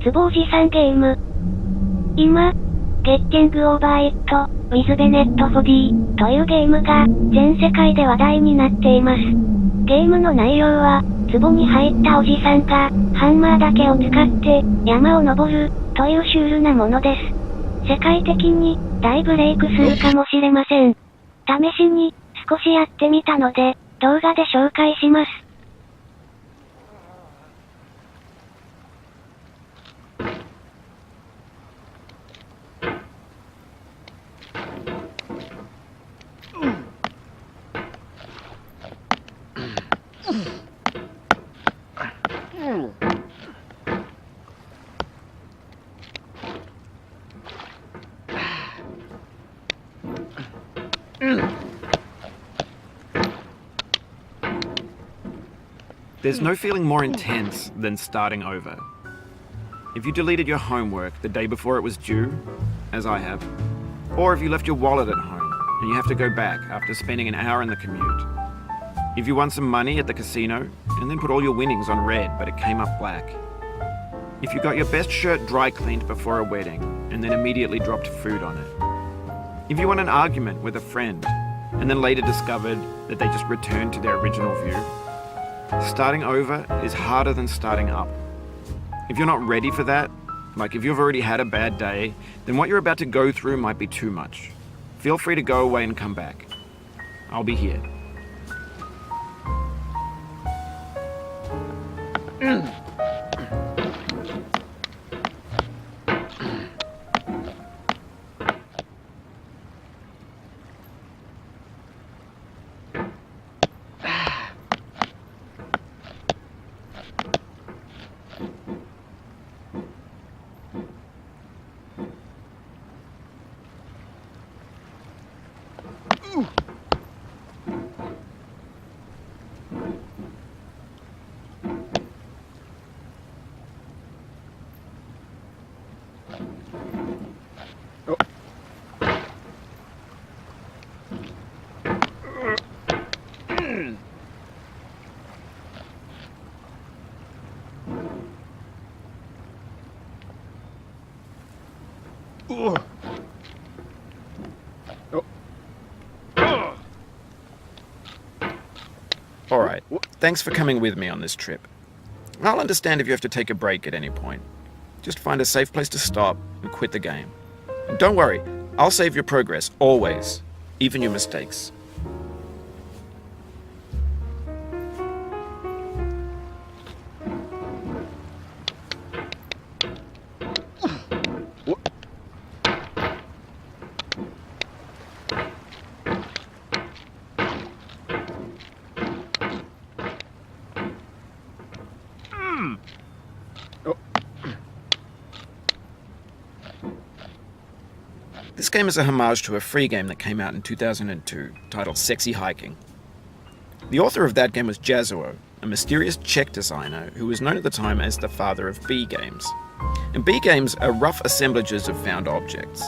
壺おじさんゲーム。今、ゲッティングオーバーイット、with ベネット・フォディというゲームが全世界で話題になっています。ゲームの内容は、壺に入ったおじさんがハンマーだけを使って山を登るというシュールなものです。世界的に大ブレイクするかもしれません。試しに少しやってみたので動画で紹介します。There's no feeling more intense than starting over. If you deleted your homework the day before it was due, as I have, or if you left your wallet at home and you have to go back after spending an hour in the commute. If you won some money at the casino and then put all your winnings on red but it came up black. If you got your best shirt dry cleaned before a wedding and then immediately dropped food on it. If you won an argument with a friend and then later discovered that they just returned to their original view. Starting over is harder than starting up. If you're not ready for that, like if you've already had a bad day, then what you're about to go through might be too much. Feel free to go away and come back. I'll be here. Alright, thanks for coming with me on this trip. I'll understand if you have to take a break at any point. Just find a safe place to stop and quit the game. And don't worry, I'll save your progress, always, even your mistakes. This game is a homage to a free game that came out in 2002, titled Sexy Hiking. The author of that game was Jazuo, a mysterious Czech designer who was known at the time as the father of B games. And B games are rough assemblages of found objects.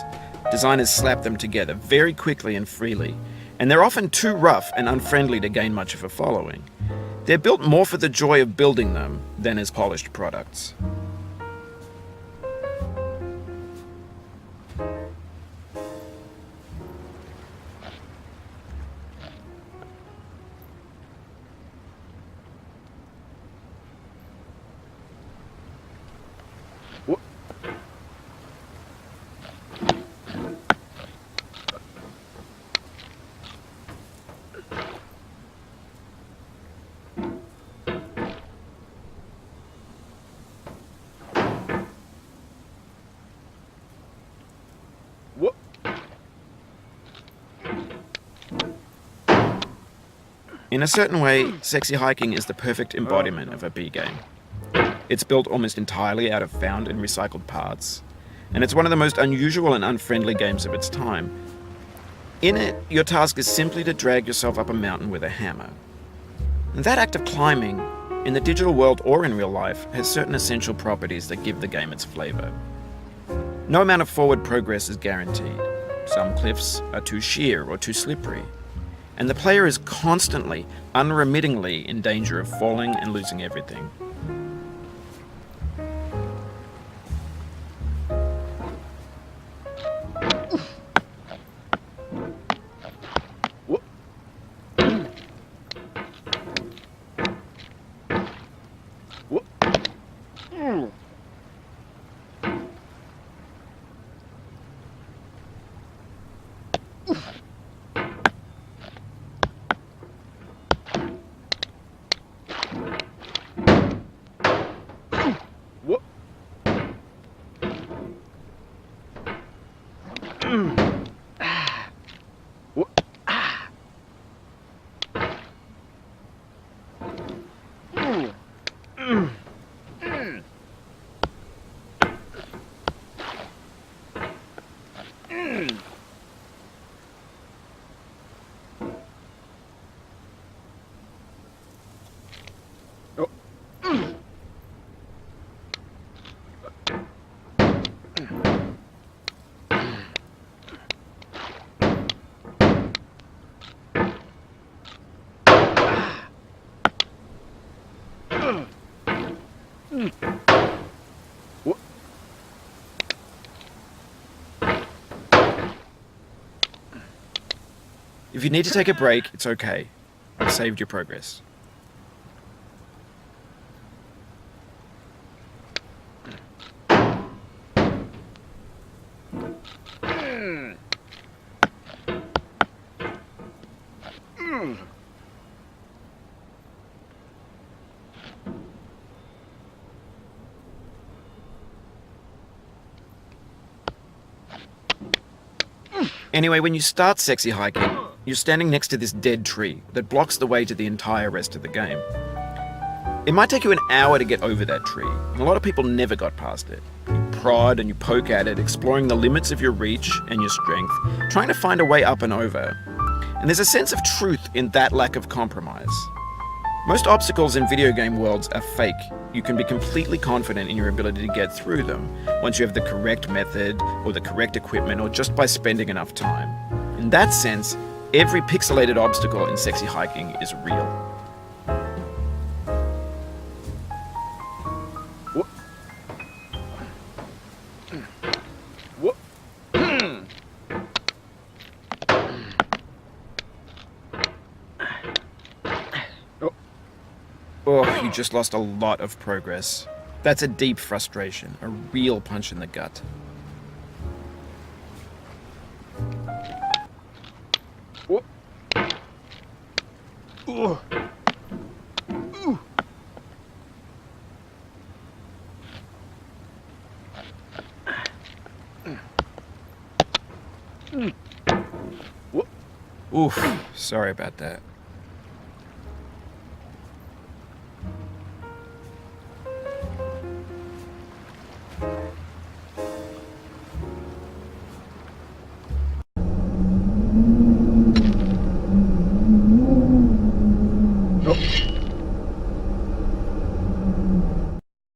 Designers slap them together very quickly and freely, and they're often too rough and unfriendly to gain much of a following. They're built more for the joy of building them than as polished products. In a certain way, Sexy Hiking is the perfect embodiment of a B game. It's built almost entirely out of found and recycled parts, and it's one of the most unusual and unfriendly games of its time. In it, your task is simply to drag yourself up a mountain with a hammer. And that act of climbing, in the digital world or in real life, has certain essential properties that give the game its flavor. No amount of forward progress is guaranteed. Some cliffs are too sheer or too slippery. And the player is constantly, unremittingly in danger of falling and losing everything. If you need to take a break, it's okay. I've saved your progress. Anyway, when you start sexy hiking, you're standing next to this dead tree that blocks the way to the entire rest of the game. It might take you an hour to get over that tree, and a lot of people never got past it. You prod and you poke at it, exploring the limits of your reach and your strength, trying to find a way up and over. And there's a sense of truth in that lack of compromise. Most obstacles in video game worlds are fake. You can be completely confident in your ability to get through them once you have the correct method or the correct equipment or just by spending enough time. In that sense, every pixelated obstacle in sexy hiking is real. Oh, you just lost a lot of progress. That's a deep frustration, a real punch in the gut. Oof, sorry about that.